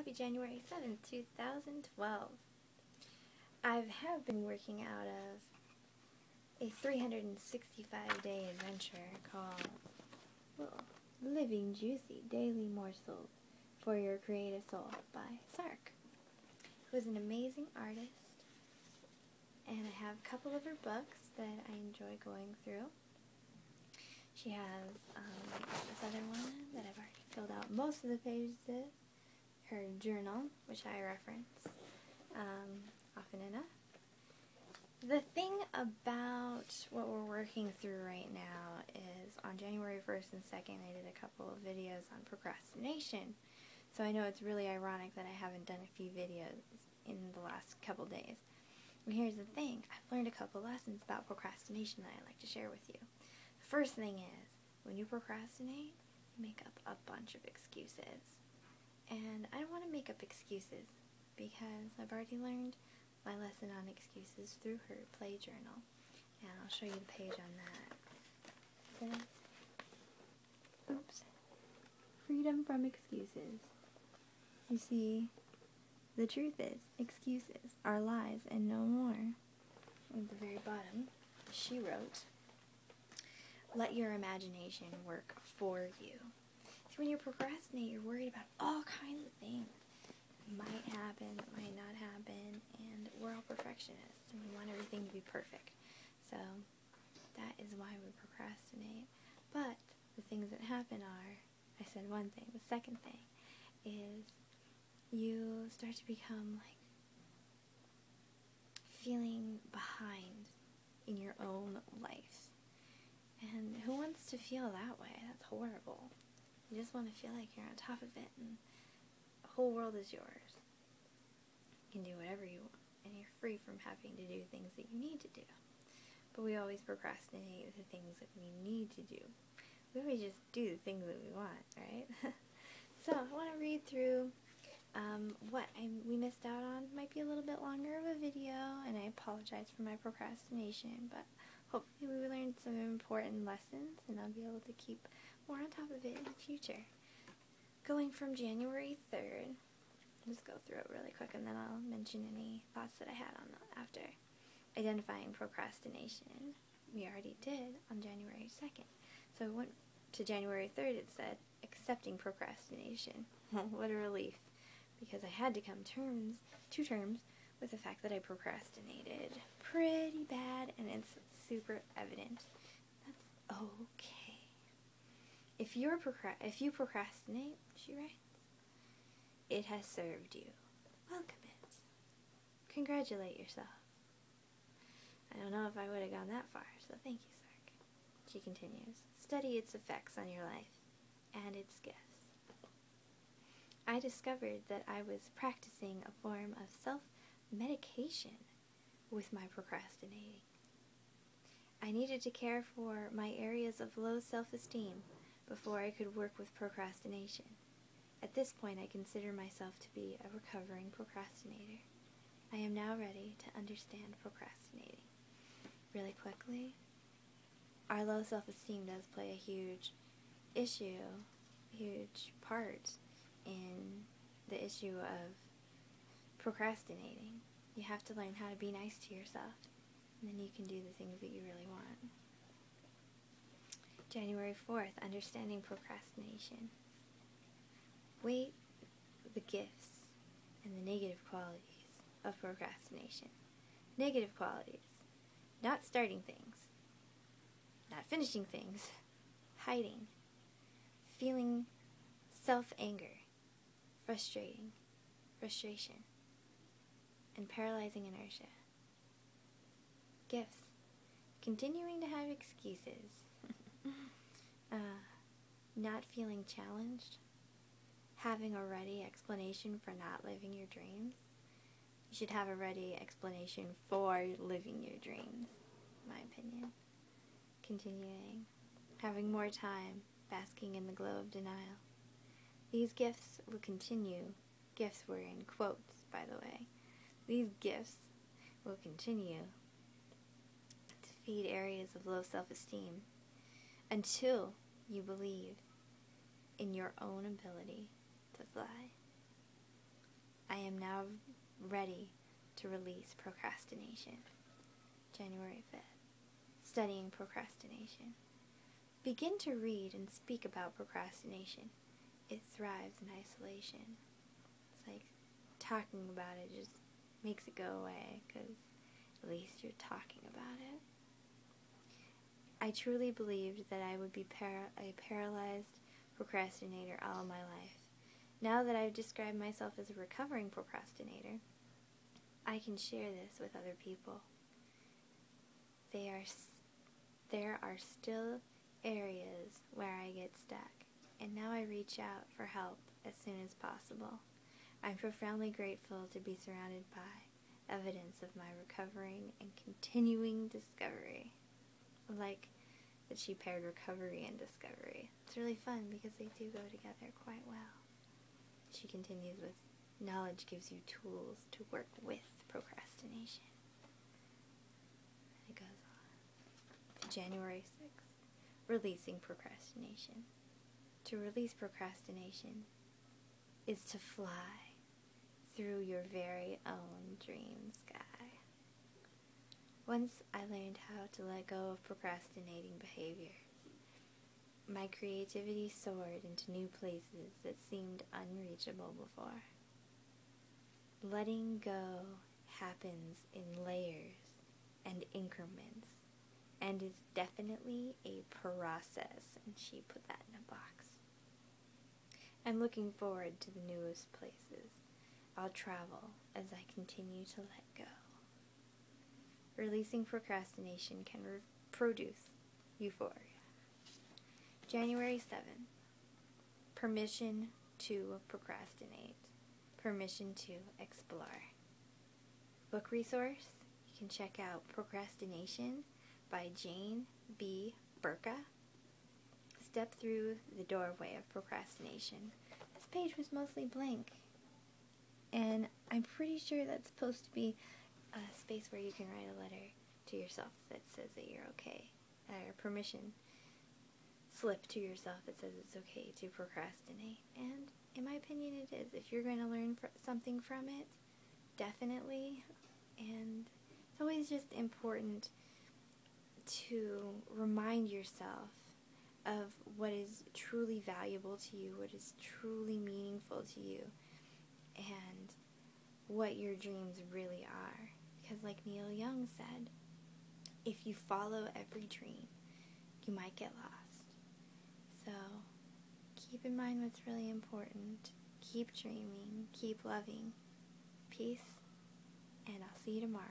Happy January 7th, 2012. I have been working out of a 365-day adventure called Living Juicy Daily Morsels for Your Creative Soul by S.A.R.K, who is an amazing artist, and I have a couple of her books that I enjoy going through. She has this other one that I've already filled out most of the pages of, her journal, which I reference often enough. The thing about what we're working through right now is on January 1st and 2nd I did a couple of videos on procrastination. So I know it's really ironic that I haven't done a few videos in the last couple days. And here's the thing, I've learned a couple lessons about procrastination that I'd like to share with you. The first thing is, when you procrastinate, you make up a bunch of excuses. And I don't want to make up excuses because I've already learned my lesson on excuses through her play journal. And I'll show you the page on that. It says, oops, freedom from excuses. You see, the truth is, excuses are lies and no more. At the very bottom, she wrote, let your imagination work for you. See, when you procrastinate, you're worried about all kinds of things. It might happen, it might not happen, and we're all perfectionists, and we want everything to be perfect. So, that is why we procrastinate. But, the things that happen are, I said one thing, the second thing is you start to become like feeling behind in your own life. And who wants to feel that way? That's horrible. You just want to feel like you're on top of it and the whole world is yours. You can do whatever you want and you're free from having to do things that you need to do. But we always procrastinate the things that we need to do. We always just do the things that we want, right? So I want to read through what we missed out on. Might be a little bit longer of a video, and I apologize for my procrastination, but hopefully we learned some important lessons and I'll be able to keep more on top of it in the future. Going from January 3rd, I'll just go through it really quick and then I'll mention any thoughts that I had on after. Identifying procrastination, we already did on January 2nd. So I went to January 3rd, it said, accepting procrastination. What a relief, because I had to come to terms with the fact that I procrastinated pretty bad, and it's super evident. That's okay. If you procrastinate, she writes, it has served you. Welcome it. Congratulate yourself. I don't know if I would have gone that far, so thank you, S.A.R.K. She continues, study its effects on your life and its gifts. I discovered that I was practicing a form of self-medication with my procrastinating. I needed to care for my areas of low self-esteem before I could work with procrastination. At this point, I consider myself to be a recovering procrastinator. I am now ready to understand procrastinating. Really quickly, our low self-esteem does play a huge part in the issue of procrastinating. You have to learn how to be nice to yourself, and then you can do the things that you really want. January 4th, understanding procrastination. Weight the gifts and the negative qualities of procrastination. Negative qualities: not starting things, not finishing things, hiding, feeling self-anger, frustration, and paralyzing inertia. Gifts: continuing to have excuses, not feeling challenged, having a ready explanation for not living your dreams. You should have a ready explanation for living your dreams, in my opinion. Continuing, having more time, basking in the glow of denial. These gifts will continue. Gifts were in quotes, by the way. These gifts will continue to feed areas of low self-esteem until you believe in your own ability to fly. am now ready to release procrastination. January 5th. Studying procrastination. Begin to read and speak about procrastination. It thrives in isolation. It's like talking about it just makes it go away, because at least you're talking about it. I truly believed that I would be a paralyzed procrastinator all my life. Now that I've described myself as a recovering procrastinator, I can share this with other people. There are still areas where I get stuck, and now I reach out for help as soon as possible. I'm profoundly grateful to be surrounded by evidence of my recovering and continuing discovery. Like that she paired recovery and discovery. It's really fun because they do go together quite well. She continues with, knowledge gives you tools to work with procrastination. And it goes on. January 6th. Releasing procrastination. To release procrastination is to fly through your very own dream sky. Once I learned how to let go of procrastinating behaviors, my creativity soared into new places that seemed unreachable before. Letting go happens in layers and increments, and is definitely a process, and she put that in a box. I'm looking forward to the newest places I'll travel as I continue to let go. Releasing procrastination can produce euphoria. January 7th. Permission to procrastinate. Permission to explore. Book resource, you can check out Procrastination by Jane B. Burka. Step through the doorway of procrastination. This page was mostly blank, and I'm pretty sure that's supposed to be a space where you can write a letter to yourself that says that you're okay, or permission slip to yourself that says it's okay to procrastinate. And in my opinion, it is. If you're going to learn something from it, definitely. And it's always just important to remind yourself of what is truly valuable to you, what is truly meaningful to you, and what your dreams really are. Because like Neil Young said, if you follow every dream, you might get lost. So keep in mind what's really important. Keep dreaming, keep loving. Peace, and I'll see you tomorrow.